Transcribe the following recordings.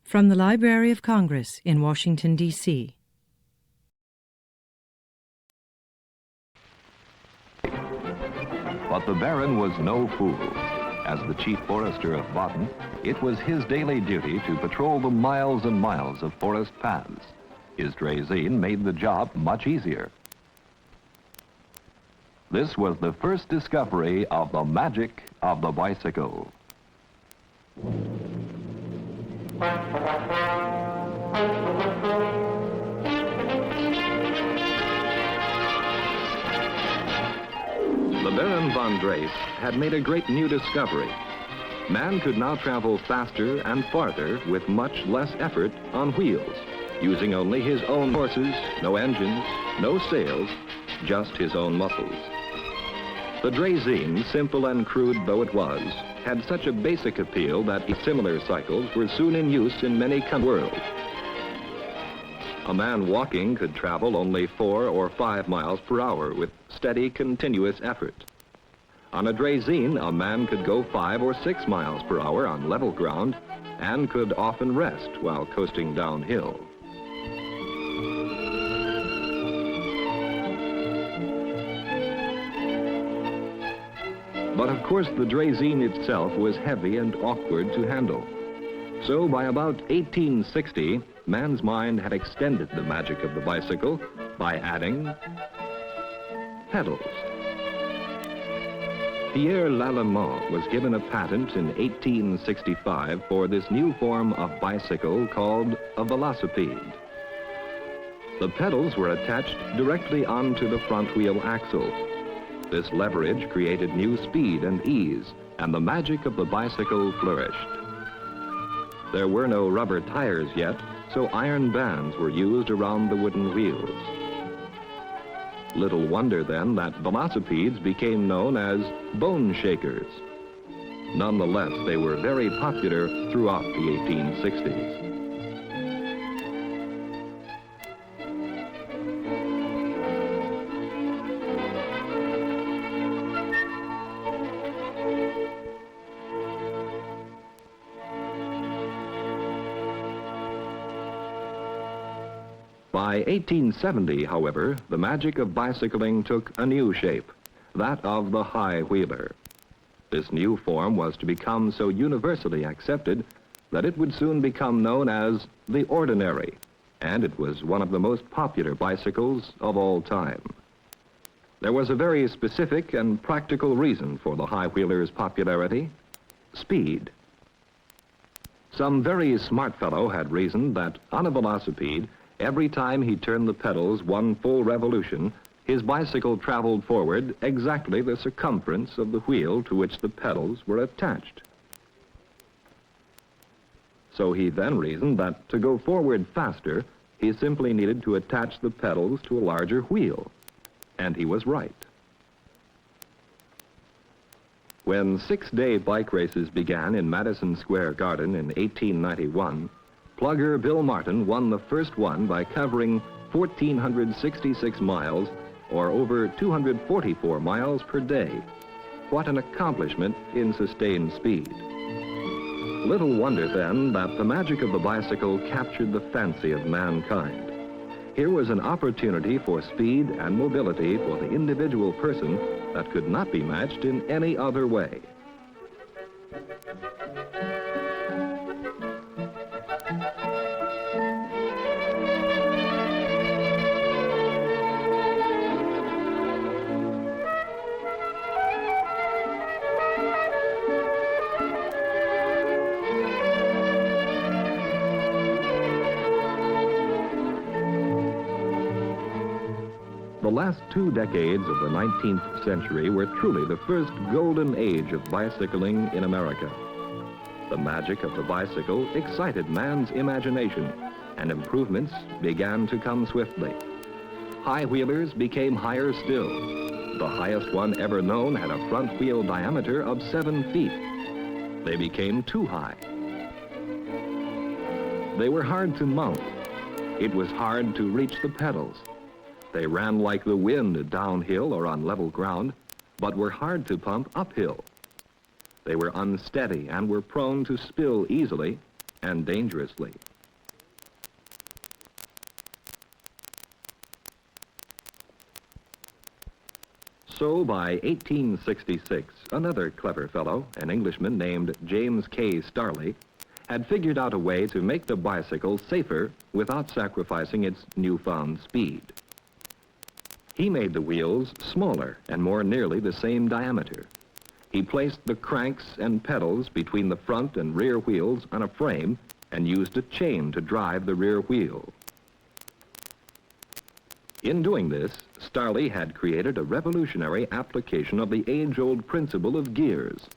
From the Library of Congress in Washington, D.C. But the Baron was no fool. As the chief forester of Baden, it was his daily duty to patrol the miles and miles of forest paths. His draisine made the job much easier. This was the first discovery of the magic of the bicycle. The Baron von Drace had made a great new discovery. Man could now travel faster and farther with much less effort on wheels, using only his own horses, no engines, no sails, just his own muscles. The draisine, simple and crude though it was, had such a basic appeal that similar cycles were soon in use in many countries of the world. A man walking could travel only 4 or 5 miles per hour with steady, continuous effort. On a draisine, a man could go 5 or 6 miles per hour on level ground and could often rest while coasting downhill. But of course the draisine itself was heavy and awkward to handle. So by about 1860, man's mind had extended the magic of the bicycle by adding pedals. Pierre Lallemand was given a patent in 1865 for this new form of bicycle called a velocipede. The pedals were attached directly onto the front wheel axle. This leverage created new speed and ease, and the magic of the bicycle flourished. There were no rubber tires yet, so iron bands were used around the wooden wheels. Little wonder then that velocipedes became known as bone shakers. Nonetheless, they were very popular throughout the 1860s. By 1870, however, the magic of bicycling took a new shape, that of the high wheeler. This new form was to become so universally accepted that it would soon become known as the ordinary, and it was one of the most popular bicycles of all time. There was a very specific and practical reason for the high wheeler's popularity: speed. Some very smart fellow had reasoned that on a velocipede, every time he turned the pedals one full revolution, his bicycle traveled forward exactly the circumference of the wheel to which the pedals were attached. So he then reasoned that to go forward faster, he simply needed to attach the pedals to a larger wheel. And he was right. When 6-day bike races began in Madison Square Garden in 1891, plugger Bill Martin won the first one by covering 1,466 miles, or over 244 miles per day. What an accomplishment in sustained speed. Little wonder then that the magic of the bicycle captured the fancy of mankind. Here was an opportunity for speed and mobility for the individual person that could not be matched in any other way. The last 2 decades of the 19th century were truly the first golden age of bicycling in America. The magic of the bicycle excited man's imagination, and improvements began to come swiftly. High wheelers became higher still. The highest one ever known had a front wheel diameter of 7 feet. They became too high. They were hard to mount. It was hard to reach the pedals. They ran like the wind downhill or on level ground, but were hard to pump uphill. They were unsteady and were prone to spill easily, and dangerously. So by 1866, another clever fellow, an Englishman named James K. Starley, had figured out a way to make the bicycle safer without sacrificing its newfound speed. He made the wheels smaller and more nearly the same diameter. He placed the cranks and pedals between the front and rear wheels on a frame and used a chain to drive the rear wheel. In doing this, Starley had created a revolutionary application of the age-old principle of gears.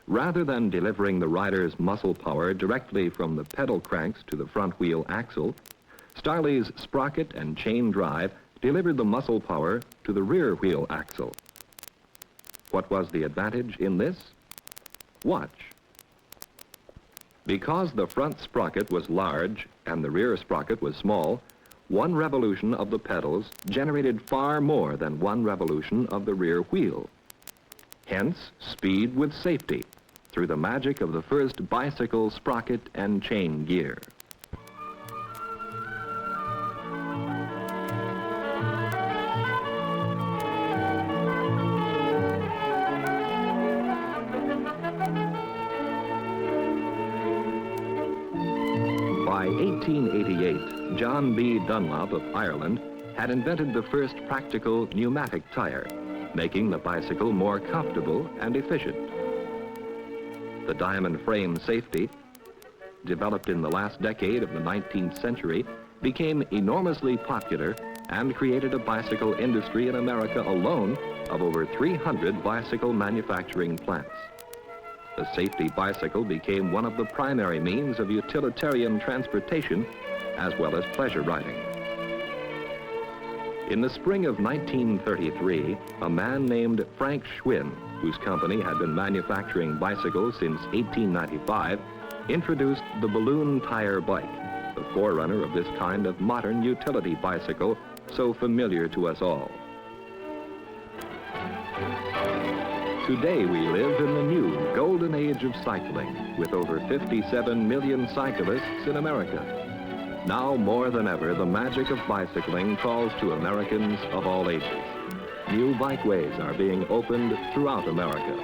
Rather than delivering the rider's muscle power directly from the pedal cranks to the front wheel axle, Starley's sprocket and chain drive delivered the muscle power to the rear wheel axle. What was the advantage in this? Watch. Because the front sprocket was large and the rear sprocket was small, one revolution of the pedals generated far more than one revolution of the rear wheel. Hence, speed with safety through the magic of the first bicycle sprocket and chain gear. By 1888, John B. Dunlop of Ireland had invented the first practical pneumatic tire, making the bicycle more comfortable and efficient. The diamond frame safety, developed in the last decade of the 19th century, became enormously popular and created a bicycle industry in America alone of over 300 bicycle manufacturing plants. The safety bicycle became one of the primary means of utilitarian transportation as well as pleasure riding. In the spring of 1933, a man named Frank Schwinn, whose company had been manufacturing bicycles since 1895, introduced the balloon tire bike, the forerunner of this kind of modern utility bicycle so familiar to us all. Today we live in the new golden age of cycling, with over 57 million cyclists in America. Now more than ever, the magic of bicycling calls to Americans of all ages. New bikeways are being opened throughout America.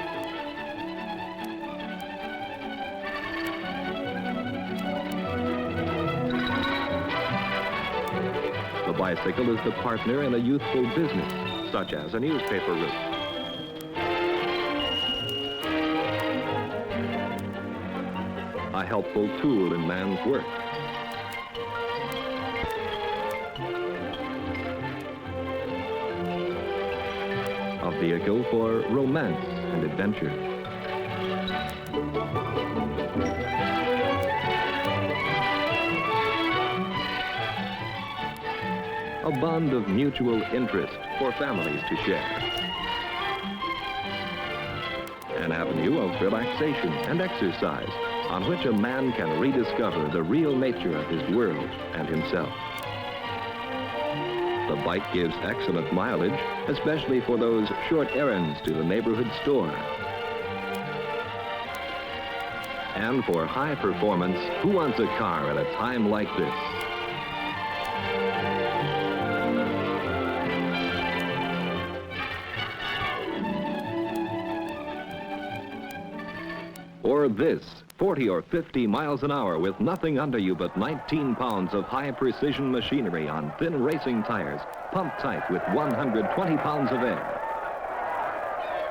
The bicycle is the partner in a youthful business, such as a newspaper route. A helpful tool in man's work. A vehicle for romance and adventure. A bond of mutual interest for families to share. An avenue of relaxation and exercise on which a man can rediscover the real nature of his world and himself. The bike gives excellent mileage, especially for those short errands to the neighborhood store. And for high performance, who wants a car at a time like this? Or this, 40 or 50 miles an hour with nothing under you but 19 pounds of high-precision machinery on thin racing tires, pumped tight with 120 pounds of air.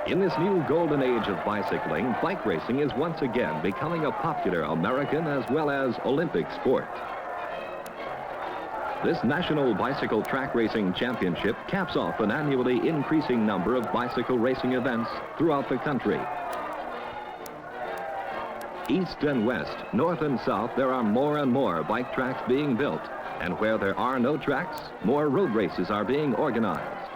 In this new golden age of bicycling, bike racing is once again becoming a popular American as well as Olympic sport. This National Bicycle Track Racing Championship caps off an annually increasing number of bicycle racing events throughout the country. East and west, north and south, there are more and more bike tracks being built. And where there are no tracks, more road races are being organized.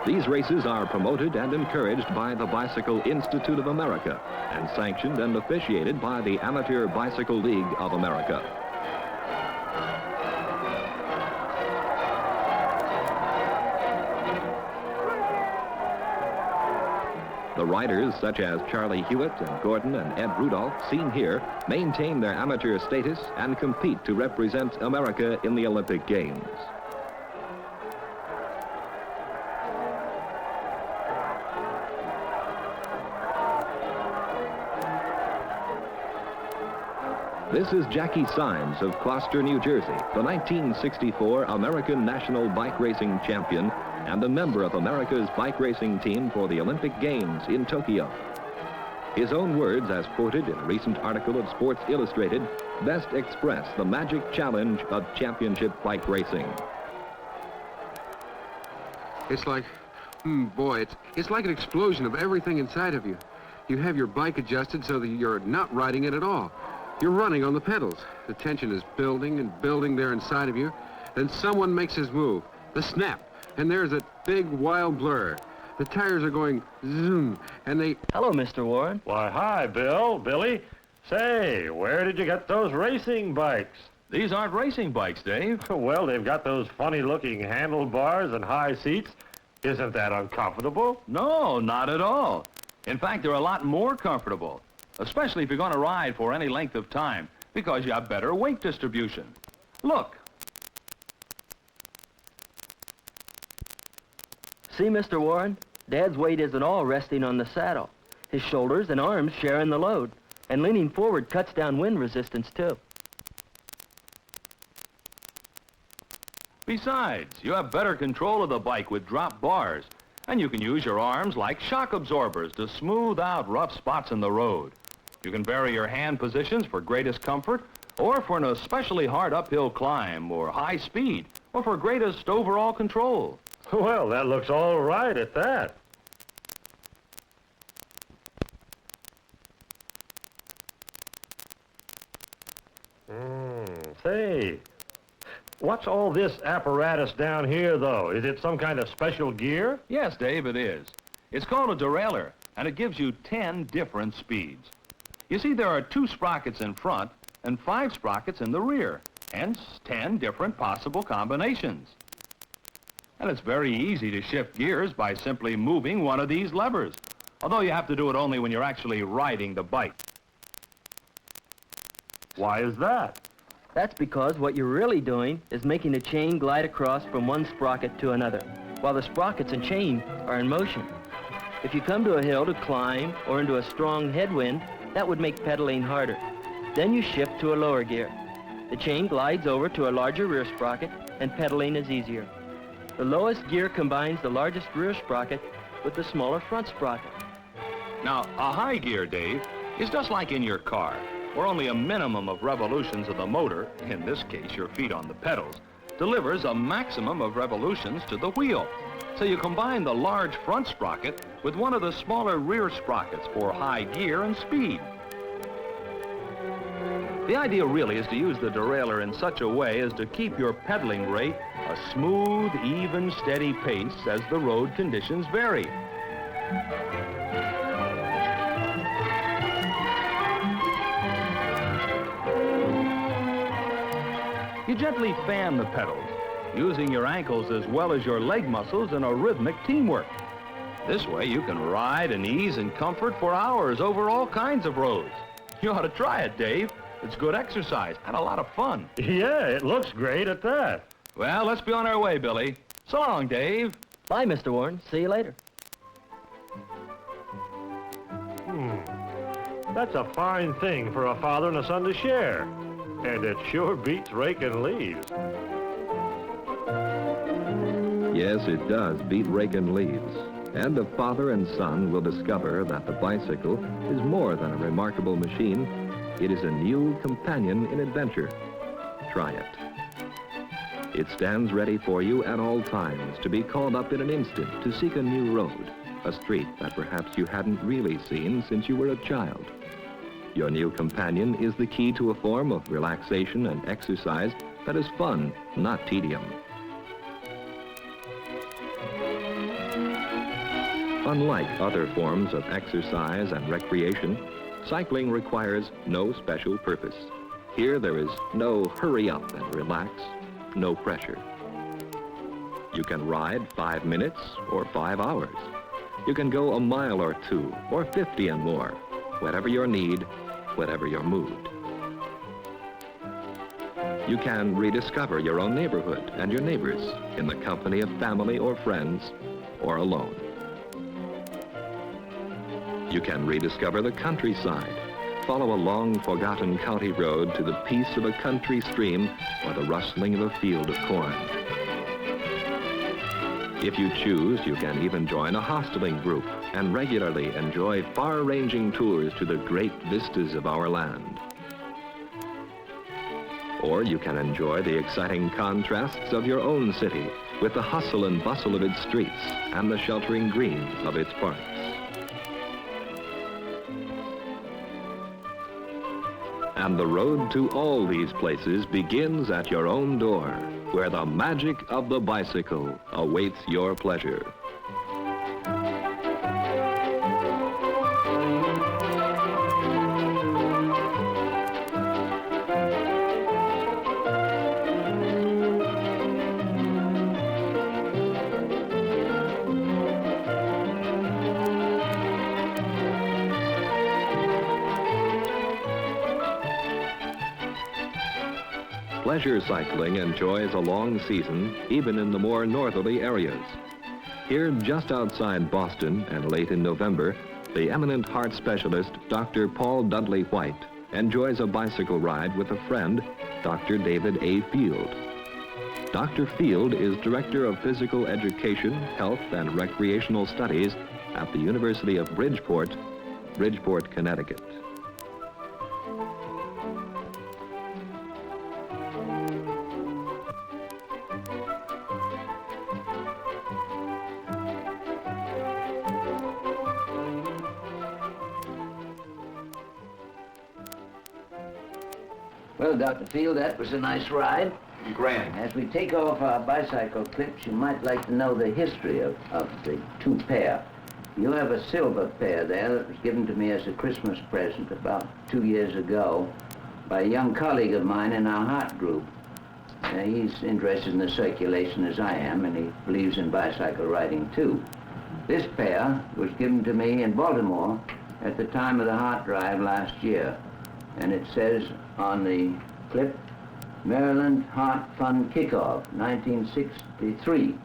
These races are promoted and encouraged by the Bicycle Institute of America and sanctioned and officiated by the Amateur Bicycle League of America. The riders, such as Charlie Hewitt and Gordon and Ed Rudolph, seen here, maintain their amateur status and compete to represent America in the Olympic Games. This is Jackie Symes of Gloucester, New Jersey, the 1964 American National Bike Racing Champion and a member of America's bike racing team for the Olympic Games in Tokyo. His own words, as quoted in a recent article of Sports Illustrated, best express the magic challenge of championship bike racing. It's like, boy, it's like an explosion of everything inside of you. You have your bike adjusted so that you're not riding it at all. You're running on the pedals. The tension is building and building there inside of you. Then someone makes his move, the snap, and there's a big wild blur. The tires are going zoom, and they... Hello, Mr. Warren. Why, hi, Billy. Say, where did you get those racing bikes? These aren't racing bikes, Dave. Well, they've got those funny-looking handlebars and high seats. Isn't that uncomfortable? No, not at all. In fact, they're a lot more comfortable, especially if you're going to ride for any length of time, because you have better weight distribution. Look. See, Mr. Warren, Dad's weight isn't all resting on the saddle. His shoulders and arms share in the load, and leaning forward cuts down wind resistance, too. Besides, you have better control of the bike with drop bars, and you can use your arms like shock absorbers to smooth out rough spots in the road. You can vary your hand positions for greatest comfort, or for an especially hard uphill climb, or high speed, or for greatest overall control. Well, that looks all right at that. Say, what's all this apparatus down here, though? Is it some kind of special gear? Yes, Dave, it is. It's called a derailleur, and it gives you 10 different speeds. You see, there are 2 sprockets in front and 5 sprockets in the rear, hence 10 different possible combinations. And it's very easy to shift gears by simply moving one of these levers, although you have to do it only when you're actually riding the bike. Why is that? That's because what you're really doing is making the chain glide across from one sprocket to another, while the sprockets and chain are in motion. If you come to a hill to climb or into a strong headwind, that would make pedaling harder. Then you shift to a lower gear. The chain glides over to a larger rear sprocket, and pedaling is easier. The lowest gear combines the largest rear sprocket with the smaller front sprocket. Now, a high gear, Dave, is just like in your car, where only a minimum of revolutions of the motor, in this case your feet on the pedals, delivers a maximum of revolutions to the wheel. So you combine the large front sprocket with one of the smaller rear sprockets for high gear and speed. The idea really is to use the derailleur in such a way as to keep your pedaling rate a smooth, even, steady pace as the road conditions vary. You gently fan the pedals, using your ankles as well as your leg muscles in a rhythmic teamwork. This way you can ride in ease and comfort for hours over all kinds of roads. You ought to try it, Dave. It's good exercise and a lot of fun. Yeah, it looks great at that. Well, let's be on our way, Billy. So long, Dave. Bye, Mr. Warren. See you later. That's a fine thing for a father and a son to share. And it sure beats raking leaves. Yes, it does beat raking leaves. And the father and son will discover that the bicycle is more than a remarkable machine. It is a new companion in adventure. Try it. It stands ready for you at all times to be called up in an instant to seek a new road, a street that perhaps you hadn't really seen since you were a child. Your new companion is the key to a form of relaxation and exercise that is fun, not tedium. Unlike other forms of exercise and recreation, cycling requires no special purpose. Here there is no hurry up and relax, no pressure. You can ride 5 minutes or 5 hours. You can go a mile or 2, or 50 and more, whatever your need, whatever your mood. You can rediscover your own neighborhood and your neighbors in the company of family or friends, or alone. You can rediscover the countryside. Follow a long forgotten county road to the peace of a country stream or the rustling of a field of corn. If you choose, you can even join a hosteling group and regularly enjoy far-ranging tours to the great vistas of our land. Or you can enjoy the exciting contrasts of your own city with the hustle and bustle of its streets and the sheltering green of its parks. And the road to all these places begins at your own door, where the magic of the bicycle awaits your pleasure. Pleasure cycling enjoys a long season, even in the more northerly areas. Here, just outside Boston and late in November, the eminent heart specialist, Dr. Paul Dudley White, enjoys a bicycle ride with a friend, Dr. David A. Field. Dr. Field is Director of Physical Education, Health, and Recreational Studies at the University of Bridgeport, Connecticut. Well, Dr. Field, that was a nice ride. Grand. As we take off our bicycle clips, you might like to know the history of the two pair. You have a silver pair there that was given to me as a Christmas present about 2 years ago by a young colleague of mine in our heart group. He's interested in the circulation as I am, and he believes in bicycle riding too. This pair was given to me in Baltimore at the time of the heart drive last year, and it says on the clip, Maryland Heart Fund Kickoff, 1963.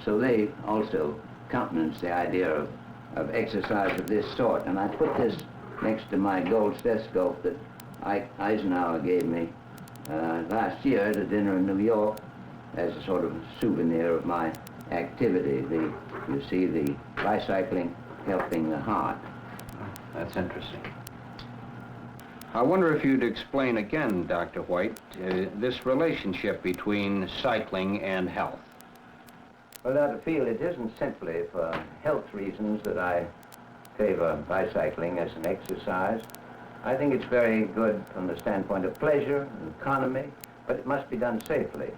So they also countenance the idea of exercise of this sort. And I put this next to my gold stethoscope that Eisenhower gave me last year at a dinner in New York as a sort of souvenir of my activity. You see the bicycling helping the heart. That's interesting. I wonder if you'd explain again, Dr. White, this relationship between cycling and health. Well, Dr. Field, it isn't simply for health reasons that I favor bicycling as an exercise. I think it's very good from the standpoint of pleasure and economy, but it must be done safely.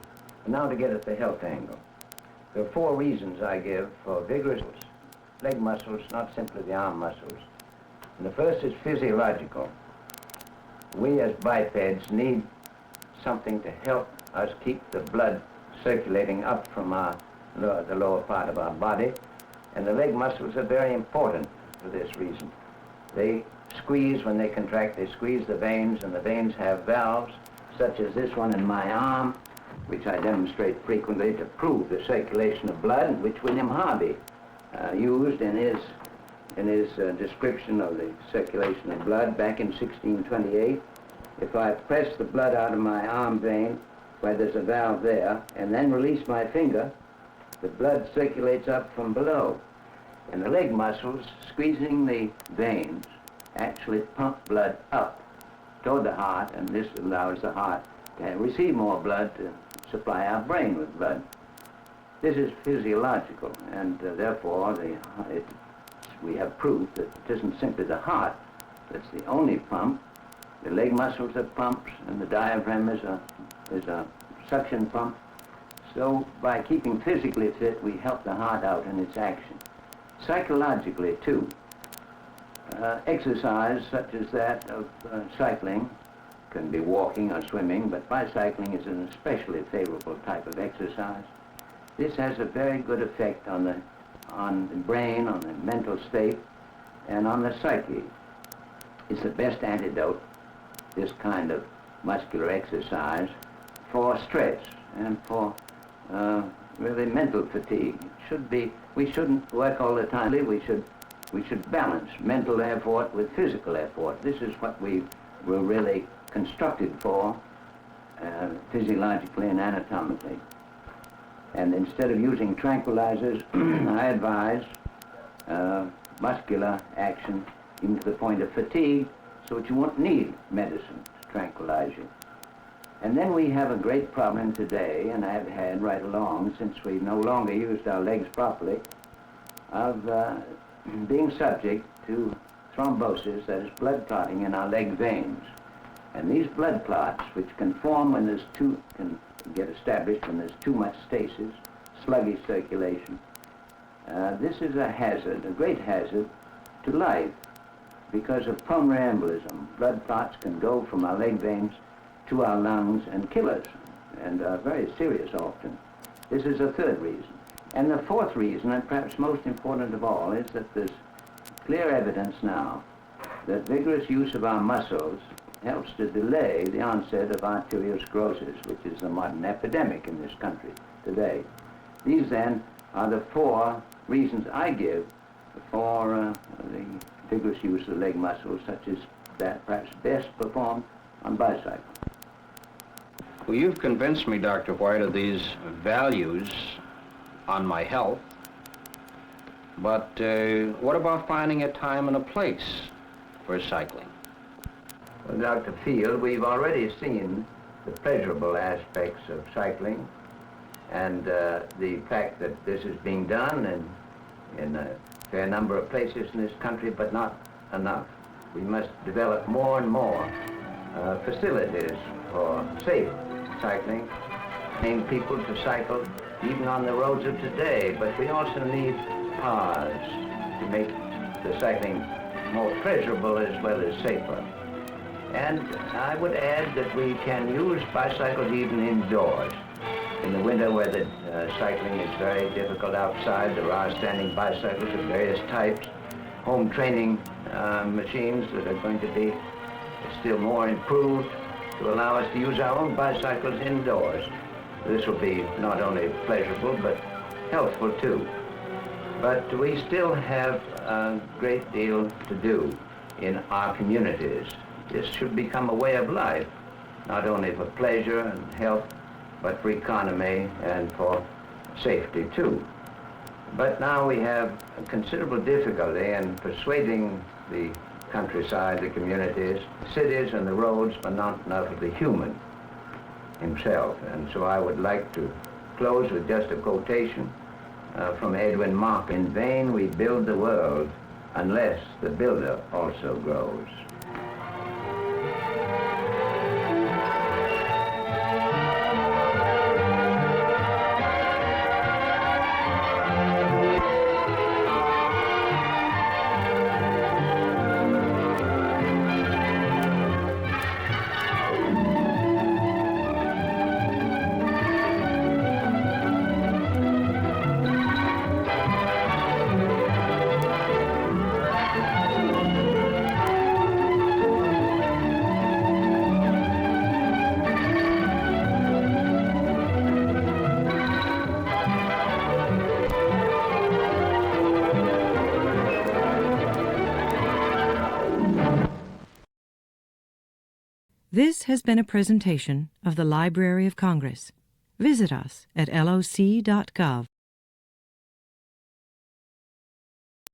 And now to get at the health angle. There are 4 reasons I give for vigorous leg muscles, not simply the arm muscles. And the first is physiological. We as bipeds need something to help us keep the blood circulating up from the lower part of our body, and the leg muscles are very important for this reason. They squeeze, when they contract, they squeeze the veins, and the veins have valves, such as this one in my arm, which I demonstrate frequently to prove the circulation of blood, which William Harvey used in his description of the circulation of blood back in 1628. If I press the blood out of my arm vein, where there's a valve there, and then release my finger, the blood circulates up from below. And the leg muscles, squeezing the veins, actually pump blood up toward the heart, and this allows the heart to receive more blood to supply our brain with blood. This is physiological, and therefore we have proof that it isn't simply the heart that's the only pump. The leg muscles are pumps, and the diaphragm is a suction pump. So by keeping physically fit, we help the heart out in its action. Psychologically, too, exercise such as that of cycling can be walking or swimming, but bicycling is an especially favorable type of exercise. This has a very good effect on on the brain, on the mental state, and on the psyche. It's the best antidote, this kind of muscular exercise, for stress and for really mental fatigue. We shouldn't work all the time. We should balance mental effort with physical effort. This is what we were really constructed for, physiologically and anatomically. And instead of using tranquilizers, I advise muscular action even to the point of fatigue, so that you won't need medicine to tranquilize you. And then we have a great problem today, and I've had right along since we've no longer used our legs properly, of being subject to thrombosis, that is blood clotting in our leg veins. And these blood clots, which can form when can get established when there's too much stasis, sluggish circulation, this is a hazard, a great hazard to life because of pulmonary embolism. Blood clots can go from our leg veins to our lungs and kill us, and are very serious often. This is a third reason. And the fourth reason, and perhaps most important of all, is that there's clear evidence now that vigorous use of our muscles helps to delay the onset of arteriosclerosis, which is a modern epidemic in this country today. These then are the four reasons I give for the vigorous use of leg muscles, such as that perhaps best performed on bicycle. Well, you've convinced me, Dr. White, of these values on my health, but what about finding a time and a place for cycling? Well, Dr. Field, we've already seen the pleasurable aspects of cycling and the fact that this is being done in a fair number of places in this country, but not enough. We must develop more and more facilities for safe cycling, train people to cycle even on the roads of today, but we also need paths to make the cycling more pleasurable as well as safer. And I would add that we can use bicycles even indoors. In the winter where the cycling is very difficult outside, there are standing bicycles of various types, home training machines that are going to be still more improved to allow us to use our own bicycles indoors. This will be not only pleasurable but healthful too. But we still have a great deal to do in our communities. This should become a way of life, not only for pleasure and health, but for economy and for safety too. But now we have a considerable difficulty in persuading the countryside, the communities, the cities and the roads, but not enough of the human himself. And so I would like to close with just a quotation from Edwin Mark. In vain we build the world unless the builder also grows. This has been a presentation of the Library of Congress. Visit us at loc.gov.